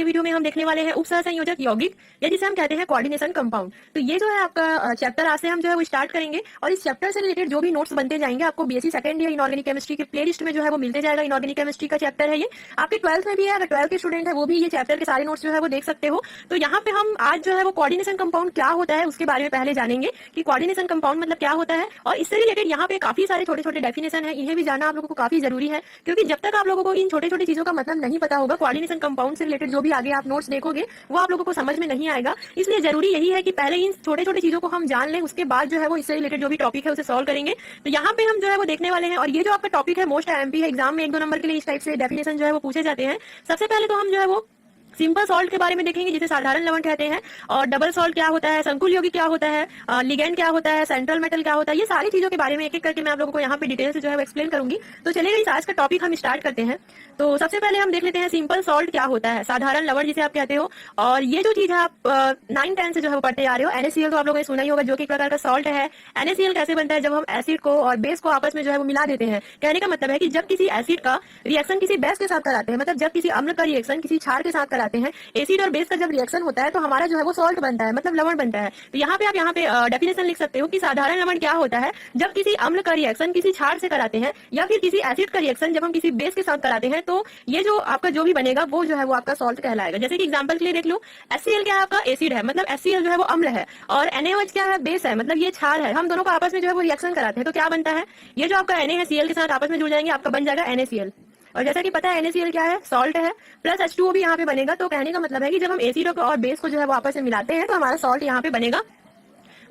के वीडियो में हम देखने वाले हैं उपसहसंयोजक यौगिक या जिसे हम कहते हैं कोऑर्डिनेशन कंपाउंड। तो ये जो है आपका चैप्टर आज से हम जो है वो स्टार्ट करेंगे और इस चैप्टर से रिलेटेड जो भी नोट्स बनते जाएंगे आपको BSc second year inorganic chemistry के प्ले लिस्ट में जो है वो मिलते जाएगा। इनऑर्गेनिक केमिस्ट्री का चैप्टर है ये, आपके 12th में भी है, अगर 12th के स्टूडेंट है वो भी ये चैप्टर के सारे नोट्स जो है वो देख सकते हो। तो यहाँ पे हम आज जो है वो कोऑर्डिनेशन कंपाउंड क्या होता है उसके बारे में पहले जानेंगे कि कोऑर्डिनेशन कंपाउंड मतलब क्या होता है, और इससे रिलेटेड यहाँ पे काफी सारे छोटे छोटे डेफिनेशन है, इन्हें भी जानना आप लोगों को काफी जरूरी है, क्योंकि जब तक आप लोगों को इन छोटे छोटे चीजों का मतलब नहीं पता होगा कोऑर्डिनेशन कंपाउंड से रिलेटेड जो भी आगे आप नोट्स देखोगे वो आप लोगों को समझ में नहीं आएगा। इसलिए जरूरी यही है कि पहले इन छोटे छोटे चीजों को हम जान लें, उसके बाद जो है वो इससे रिलेटेड जो भी टॉपिक है उसे सॉल्व करेंगे। तो यहाँ पे हम जो है वो देखने वाले हैं, और ये जो आपका टॉपिक है मोस्ट एमपी है, एग्जाम में 1-2 नंबर के लिए इस टाइप से डेफिनेशन जो है वो पूछे जाते हैं। सबसे पहले तो हम जो है वो सिंपल सॉल्ट के बारे में देखेंगे जिसे साधारण लवण कहते हैं, और डबल सॉल्ट क्या होता है, संकुल यौगिक क्या होता है, लिगेंड क्या होता है, सेंट्रल मेटल क्या होता है, ये सारी चीजों के बारे में एक एक करके मैं आप लोगों को यहाँ पे डिटेल से जो है वो एक्सप्लेन करूंगी। तो चलिए इस आज का टॉपिक हम स्टार्ट करते हैं। तो सबसे पहले हम देख लेते हैं सिंपल सॉल्ट क्या होता है, साधारण लवण जिसे आप कहते हो। और ये जो चीज है आप 9-10 से जो है वो पढ़ते आ रहे हो। NaCl तो आप लोगों ने सुना ही होगा जो कि एक प्रकार का सॉल्ट है। NaCl कैसे बनता है, जब हम एसिड को और बेस को आपस में जो है वो मिला देते हैं। कहने का मतलब है कि जब किसी एसिड का रिएक्शन किसी बेस के साथ कराते हैं, मतलब जब किसी अम्ल का रिएक्शन किसी क्षार के साथ कराते हैं, एसिड और बेस का जब रिएक्शन होता है तो हमारा जो है वो सॉल्ट बनता है, मतलब लवण बनता है। तो यहाँ पे आप डेफिनेशन लिख सकते हो कि साधारण लवण क्या होता है, जब किसी अम्ल का रिएक्शन किसी क्षार से कराते हैं या फिर किसी एसिड का रिएक्शन जब हम किसी बेस के साथ कराते हैं, तो ये जो आपका जो भी बनेगा वो जो है वो आपका सॉल्ट कहलाएगा। जैसे कि एग्जांपल के लिए देख लो, HCl क्या है आपका एसिड है, मतलब HCl जो है वो अम्ल है, और NaOH क्या है बेस है, मतलब ये क्षार है। हम दोनों को आपस में जो है वो रिएक्शन कराते हैं तो क्या बनता है, ये जो आपका Na है Cl के साथ आपस में जुड़ जाएंगे, आपका बन जाएगा NaCl। और जैसा कि पता है NaCl क्या है, सॉल्ट है, प्लस H2O भी यहाँ पे बनेगा। तो कहने का मतलब है कि जब हम एसिड और बेस को जो है वो आपस में मिलाते हैं तो हमारा सॉल्ट यहाँ पे बनेगा।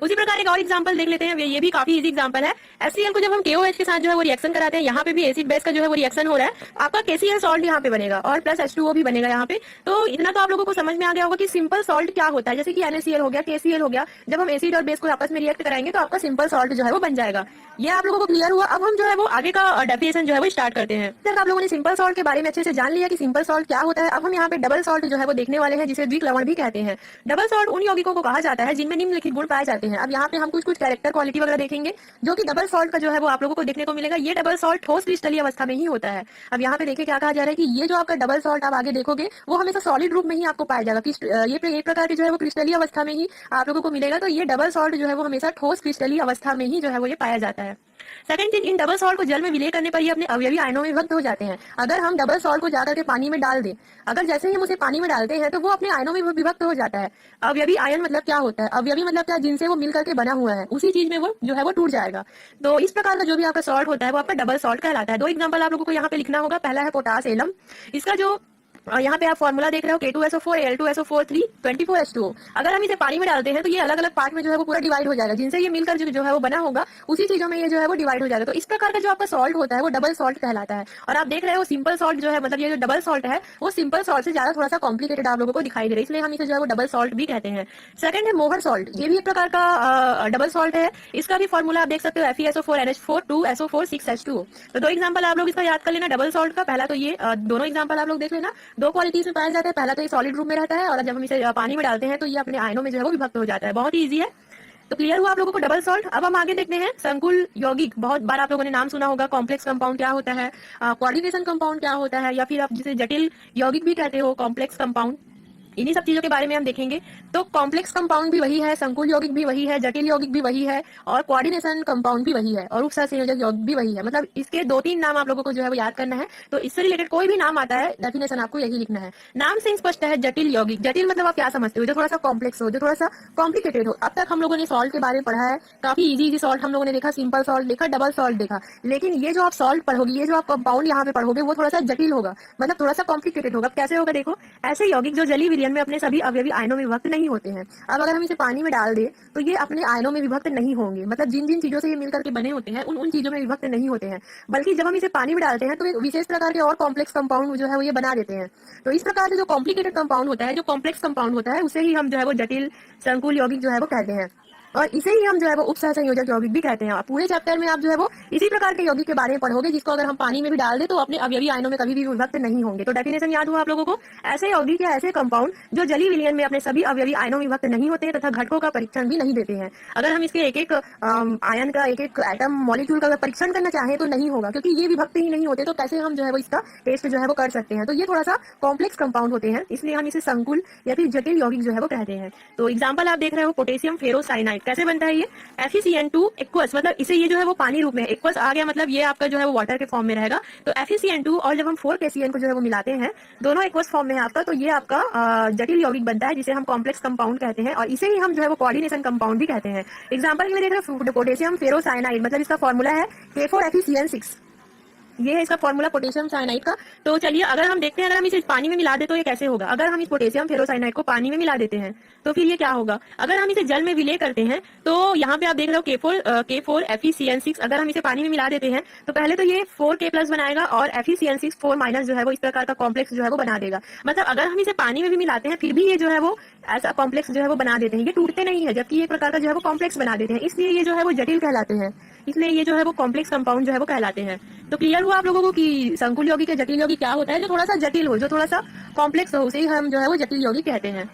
उसी प्रकार एक और एग्जांपल देख लेते हैं, ये भी काफी इजी एग्जांपल है। HCl को जब हम KOH के साथ जो है वो रिएक्शन कराते हैं, यहाँ पे भी एसिड बेस का जो है वो रिएक्शन हो रहा है, आपका KCl सॉल्ट यहाँ पे बनेगा और प्लस H2O भी बनेगा यहाँ पे। तो इतना तो आप लोगों को समझ में आ गया होगा कि सिंपल सॉल्ट क्या होता है। जैसे कि NaCl हो गया, KCl हो गया, जब हम एसिड और बेस को आपस में रिएक्ट कराएंगे तो आपका सिंपल सॉल्ट जो है वो बन जाएगा। ये आप लोगों को क्लियर हुआ। अब हम जो है वो आगे का डेफिनेशन जो है वो स्टार्ट करते हैं। जब आप लोगों ने सिंपल सॉल्ट के बारे में अच्छे से जान लिया कि सिंपल सॉल्ट क्या होता है, अब हम यहाँ पे डबल सॉल्ट जो है वो देखने वाले हैं, जिसे द्विक लवण भी कहते हैं। डबल सॉल्ट उन यौगिकों को कहा जाता है जिनमें निम्नलिखित गुण पाए जाते हैं। अब यहाँ पे हम कुछ कैरेक्टर क्वालिटी वगैरह देखेंगे जो कि डबल सॉल्ट का जो है वो आप लोगों को देखने को मिलेगा। ये डबल सॉल्ट ठोस क्रिस्टलीय अवस्था में ही होता है। अब यहाँ पे देखिए क्या कहा जा रहा है कि ये जो आपका डबल सॉल्ट आप आगे देखोगे वो हमेशा सॉलिड रूप में ही आपको पाया जाएगा। ये एक प्रकार की जो है वो क्रिस्टलीय अवस्था में ही आप लोगों को मिलेगा। तो ये डबल सॉल्ट जो है वो हमेशा ठोस क्रिस्टलीय अवस्था में ही जो है वो ये पाया जाता है। सेकंड चीज, इन डबल सॉल्ट को जल में विलय करने पर ये अपने अवयवी आयनों में विभक्त हो जाते हैं। अगर हम डबल सॉल्ट को जाकर के पानी में डाल दें, अगर जैसे ही हम उसे पानी में डालते हैं तो वो अपने आयनों में विभक्त हो जाता है। अवयवी आयन मतलब क्या होता है, अवयवी मतलब क्या, जिनसे वो मिल करके बना हुआ है, उसी चीज में वो जो है वो टूट जाएगा। तो इस प्रकार का जो भी आपका सॉल्ट होता है वो आपका डबल सॉल्ट कहलाता है। 2 एग्जाम्पल आप लोगों को यहाँ पे लिखना होगा। पहला है पोटास एलम, इसका जो यहाँ पे आप फॉर्मूला देख रहे हो K2SO4 Al2SO4 3 24H2O। अगर हम इसे पानी में डालते हैं तो ये अलग अलग पार्ट में जो है वो पूरा डिवाइड हो जाएगा, जिनसे ये मिलकर जो है वो बना होगा उसी चीजों में ये जो है वो डिवाइड हो जाएगा। तो इस प्रकार का जो आपका सॉल्ट होता है वो डबल सॉल्ट कहलाता है। और आप देख रहे हो सिंपल सॉल्ट जो है, मतलब ये जो डबल सॉल्ट है वो सिंपल सॉल्ट से ज्यादा थोड़ा सा कॉम्प्लिकेटेड आप लोगों को दिखाई दे रहा है, इसलिए हम इसे जो है वो डबल सॉल्ट भी कहते हैं। सेकंड है मोहर सॉल्ट, ये भी एक प्रकार का डबल सॉल्ट है। इसका भी फॉर्मूला आप देख सकते हो FeSO4 NH4 2SO4 6H2O। तो 2 एग्जाम्पल आप लोग इसका याद कर लेना डबल सॉल्ट का। पहला तो ये दोनों एग्जाम्पल आप लोग देख लेना, 2 क्वालिटीज में पाया जाता है। पहला तो ये सॉलिड रूप में रहता है, और जब हम इसे पानी में डालते हैं तो ये अपने आयनों में जो है वो विभक्त हो जाता है। बहुत ही इजी है। तो क्लियर हुआ आप लोगों को डबल सॉल्ट। अब हम आगे देखते हैं संकुल यौगिक। बहुत बार आप लोगों ने नाम सुना होगा। कॉम्प्लेक्स कंपाउंड क्या होता है, कोऑर्डिनेशन कंपाउंड क्या होता है, या फिर आप जिसे जटिल यौगिक भी कहते हो, कॉम्प्लेक्स कंपाउंड। इन्हीं सब चीजों के बारे में हम देखेंगे। तो कॉम्प्लेक्स कंपाउंड भी वही है, संकुल यौगिक भी वही है, जटिल यौगिक भी वही है, और कोऑर्डिनेशन कंपाउंड भी वही है, और उपसहसंयोजक यौगिक भी वही है। मतलब इसके 2-3 नाम आप लोगों को जो है वो याद करना है। तो इससे रिलेटेड कोई भी नाम आता है डेफिनेशन आपको यही लिखना है। नाम से स्पष्ट है जटिल यौगिक। जटिल मतलब आप क्या समझते हो, जो थोड़ा सा कॉम्प्लेक्स हो, जो थोड़ा सा कॉम्प्लिकेटेड हो। अब तक हम लोगों ने सॉल्ट के बारे में पढ़ा है, काफी इजी सॉल्ट हम लोगों ने देखा, सिंपल सॉल्ट देखा, डबल सॉल्ट देखा। लेकिन ये जो आप सॉल्ट पढ़ोगे, ये जो आप कंपाउंड यहाँ पे पढ़ोगे वो थोड़ा सा जटिल होगा, मतलब थोड़ा सा कॉम्प्लिकेटेड होगा। कैसे होगा देखो, ऐसे यौगिक जो जलीय विलयन में अपने सभी भी आयनों में विभक्त नहीं होते हैं। अब अगर हम इसे पानी में डाल दें तो ये अपने आयनों में विभक्त नहीं होंगे, मतलब जिन जिन चीजों से ये मिलकर के बने होते हैं उन चीजों में विभक्त नहीं होते हैं। बल्कि जब हम इसे पानी में डालते हैं तो एक विशेष प्रकार के और कॉम्प्लेक्स कंपाउंड जो है वो ये बना देते हैं। तो इस प्रकार से जो कॉम्प्लिकेटेड कंपाउंड होता है, जो कॉम्प्लेक्स कंपाउंड होता है, उसे ही हम जो है वो जटिल संकुल यौगिक जो है वो कहते हैं। और इसे ही हम जो है वो उपसह संयोजक यौगिक भी कहते हैं। और पूरे चैप्टर में आप जो है वो इसी प्रकार के यौगिक के बारे में पढ़ोगे, जिसको अगर हम पानी में भी डाल दे तो अपने अवयवी आयनों में कभी भी विभक्त नहीं होंगे। तो डेफिनेशन याद हुआ आप लोगों को। ऐसे यौगिक या ऐसे कंपाउंड जो जलीय विलयन में अपने सभी अवयवी आयनों में विभक्त नहीं होते तथा घटकों का परीक्षण भी नहीं देते हैं। अगर हम इसके एक एक आयन का, एक एक एटम मॉलिक्यूल का परीक्षण करना चाहें तो नहीं होगा, क्योंकि ये विभक्त ही नहीं होते। तो कैसे हम जो है वो इसका टेस्ट जो है वो कर सकते हैं। तो ये थोड़ा सा कॉम्प्लेक्स कंपाउंड होते हैं, इसलिए हम इसे संकुल या फिर जटिल यौगिक जो है वो कहते हैं। तो एग्जाम्पल आप देख रहे हो पोटेशियम फेरोसाइनाइड, कैसे बनता है ये? FeCN2 एक्वस, मतलब इसे ये जो है वो पानी रूप में एक्वस आ गया, मतलब ये आपका जो है वो वाटर के फॉर्म में रहेगा। तो FeCN2 और जब हम 4KCN को जो है वो मिलाते हैं, दोनों एक्वस फॉर्म में है आपका, तो ये आपका जटिल यौगिक बनता है, जिसे हम कॉम्प्लेक्स कंपाउंड कहते हैं। और इसे ही हम जो है वो कोऑर्डिनेशन कंपाउंड भी कहते हैं। एग्जाम्पल में देख रहे हो पोटेशियम फेरोसाइनाइड, मतलब इसका फॉर्मूला है K4FeCN6। ये है इसका फॉर्मूला पोटेशियम साइनाइड का। तो चलिए अगर हम देखते हैं, अगर हम इसे पानी में मिला दे तो ये कैसे होगा। अगर हम इस पोटेशियम फेरोसाइनाइड को पानी में मिला देते हैं तो फिर ये क्या होगा। अगर हम इसे जल में विलय करते हैं तो यहाँ पे आप देख रहे हो K4FeCN6, अगर हम इसे पानी में मिला देते हैं तो पहले तो ये 4K+ बनाएगा और FeCN6 4- जो है वो इस प्रकार का कॉम्प्लेक्स जो है वो बना देगा। मतलब अगर हम इसे पानी में भी मिलाते हैं फिर भी ये जो है वो ऐसा कॉम्प्लेक्स जो है वो बना देते हैं, ये टूटते नहीं है, जबकि ये प्रकार का जो है वो कॉम्प्लेक्स बना देते हैं, इसलिए ये जो है वो जटिल कहलाते हैं। इसलिए ये जो है वो कॉम्प्लेक्स कंपाउंड जो है वो कहलाते हैं। तो क्लियर हुआ आप लोगों को कि संकुल यौगिक या जटिल यौगिक क्या होता है। जो थोड़ा सा जटिल हो, जो थोड़ा सा कॉम्प्लेक्स हो, उसे ही हम जो है वो जटिल यौगिक कहते हैं।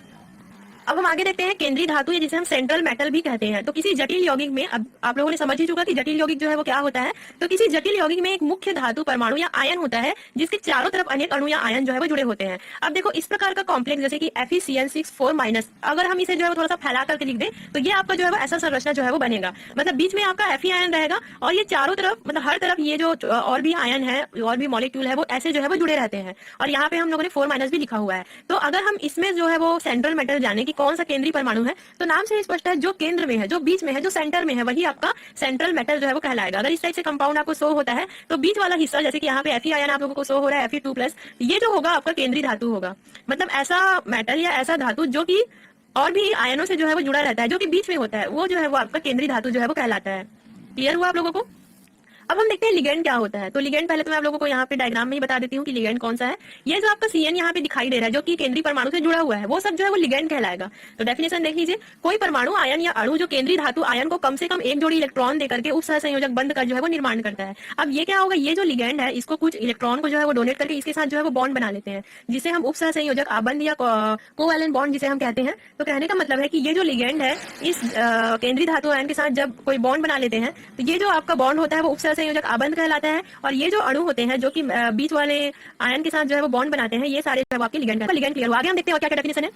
अब हम आगे देखते हैं केंद्रीय धातु, या जिसे हम सेंट्रल मेटल भी कहते हैं। तो किसी जटिल यौगिक में, अब आप लोगों ने समझ ही चुका कि जटिल यौगिक जो है वो क्या होता है। तो किसी जटिल यौगिक में एक मुख्य धातु परमाणु या आयन होता है, जिसके चारों तरफ अनेक अणु या आयन जो है वो जुड़े होते हैं। अब देखो इस प्रकार का कॉम्प्लेक्स जैसे कि FeCN6 4-, अगर हम इसे जो है वो थोड़ा सा फैला करके लिख दें तो ये आपका जो है वो ऐसा संरचना जो है वो बनेगा। मतलब बीच में आपका Fe आयन रहेगा और ये चारों तरफ, मतलब हर तरफ ये जो और भी आयन है, और भी मॉलिक्यूल है, वो ऐसे जो है वो जुड़े रहते हैं। और यहाँ पे हम लोगों ने 4- भी लिखा हुआ है। तो अगर हम इसमें जो है वो सेंट्रल मेटल जाने की कौन सा केंद्रीय परमाणु है, तो नाम से स्पष्ट है, जो केंद्र में है, जो बीच में है, जो सेंटर में है, वही आपका सेंट्रल मेटल जो है वो कहलाएगा। अगर इस टाइप से कंपाउंड आपको शो होता है तो बीच वाला हिस्सा, जैसे कि यहाँ पे Fe आयन आप लोगों को शो हो रहा है Fe2+, ये जो होगा आपका केंद्रीय धातु होगा। मतलब ऐसा मेटल या ऐसा धातु जो कि और भी आयनों से जो है वो जुड़ा रहता है, जो कि बीच में होता है, वो जो है वो आपका केंद्रीय धातु जो है वो कहलाता है। क्लियर हुआ आप लोगों को। अब हम देखते हैं लिगेंड क्या होता है। तो लिगेंड पहले तो मैं आप लोगों को यहाँ पे डायग्राम में ही बता देती हूँ कि लिगेंड कौन सा है। ये जो आपका CN यहाँ पे दिखाई दे रहा है, जो कि केंद्रीय परमाणु से जुड़ा हुआ है, वो सब जो है वो लिगेंड कहलाएगा। तो डेफिनेशन देख लीजिए, कोई परमाणु आयन या अणु जो केंद्रीय धातु आयन को कम से कम एक जोड़ी इलेक्ट्रॉन देकर के उपसह संयोजक बंध कर जो है वो निर्माण करता है। अब ये क्या होगा, ये जो लिगेंड है इसको कुछ इलेक्ट्रॉन को जो है वो डोनेट करके इसके साथ जो है वो बॉन्ड बना लेते हैं, जिसे हम उपसह संयोजक आबंध या कोवैलेंट बॉन्ड जिसे हम कहते हैं। तो कहने का मतलब है कि ये जो लिगेंड है इस केंद्रीय धातु आयन के साथ जब कोई बॉन्ड बना लेते हैं तो ये जो आपका बॉन्ड होता है वो उपसह संयोजक आबंध कहलाता है। और ये जो अणु होते हैं जो कि बीच वाले आयन के साथ जो है वो बॉन्ड बनाते हैं, ये सारे जो है आपके लिगेंड क्लियर हुआ। आगे हम देखते हैं और क्या क्या डेफिनेशन है।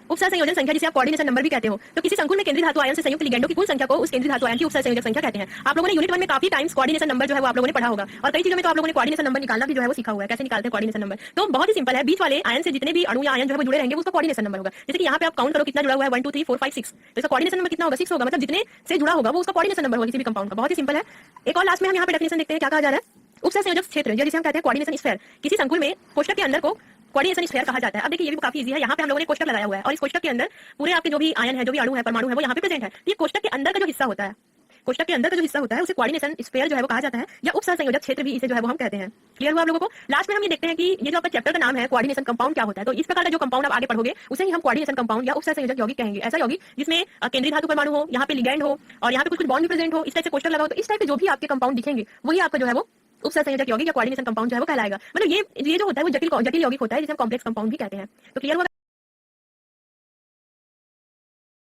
उपसह संयोजन संख्या, जिसे आप कोऑर्डिनेशन नंबर भी कहते हो। तो किसी संकुल में केंद्रीय धातु आयन से संयुक्त लिगेंडों की कुल संख्या को उस केंद्रीय धातु आयन की उपसह संयोजक संख्या कहते हैं। आप लोगों ने यूनिट 1 में काफी टाइम्स कोऑर्डिनेशन नंबर जो है वो आप लोगों ने पढ़ा होगा, और कई चीजों में तो आप लोगों ने कोऑर्डिनेशन नंबर निकालना भी जो है वो सीखा हुआ है, कैसे निकालते हैं कोऑर्डिनेशन नंबर। तो बहुत ही सिंपल है, बीच वाले आयन से जितने भी अणु या आयन जो है वो जुड़े रहेंगे उसका कोऑर्डिनेशन नंबर होगा। जैसे कि यहाँ पे आप काउंट करो कितना जुड़ा हुआ है, 1 2 3 4 5 6, तो इसका कोऑर्डिनेशन नंबर कितना होगा, 6 होगा। मतलब जितने से जुड़ा होगा वो उसका कोऑर्डिनेशन नंबर होगा किसी भी कंपाउंड का। बहुत ही सिंपल है। एक और लास्ट में हम यहाँ पे डेफिनेशन देखते हैं क्या कहा जा रहा है। उपसह संयोजक क्षेत्र, जिसे हम कहते हैं कोऑर्डिनेशन स्फीयर, किसी संकुल में कोष्ठक के अंदर को कोऑर्डिनेशन स्फीयर कहा जाता है। अब देखिए ये भी काफी इजी है। यहाँ पे हम लोगों ने कोष्ठक लगाया हुआ है और इस कोष्ठक के अंदर पूरे आपके जो भी आयन है, जो भी अणु है, परमाणु है, वो यहाँ पे प्रेजेंट है। ये कोष्ठक के अंदर का जो हिस्सा होता है, कोष्ठक के अंदर का जो हिस्सा होता है उसे कोऑर्डिनेशन स्फीयर जो है वो कहा जाता है, या उपसह संयोजक क्षेत्र भी इसे जो है वो हम कहते हैं। क्लियर हुआ आप लोगों को। लास्ट में हम ये देखते हैं कि ये जो आपका चैप्टर का नाम है कोऑर्डिनेशन कंपाउंड क्या होता है। तो इस प्रकार का जो कंपाउंड आप आगे पढ़ोगे उसे ही हम कोऑर्डिनेशन कंपाउंड या उपसह संयोजक यौगिक कहेंगे। ऐसा यौगिक जिसमें केंद्रीय धातु परमाणु हो, यहाँ पे लिगेंड हो और यहाँ पे कुछ बॉन्ड भी प्रेजेंट हो, इस टाइप से कोष्ठक लगाओ, तो इस टाइप के जो भी आपके कंपाउंड दिखेंगे वही आपका जो है वो उपसह संयोजक यौगिक या कोऑर्डिनेशन कंपाउंड जो है वो कहलाएगा। मतलब ये जो होता है वो जटिल यौगिक होता है, जिसे हम कॉम्प्लेक्स कंपाउंड भी कहते हैं। तो क्लियर हुआ।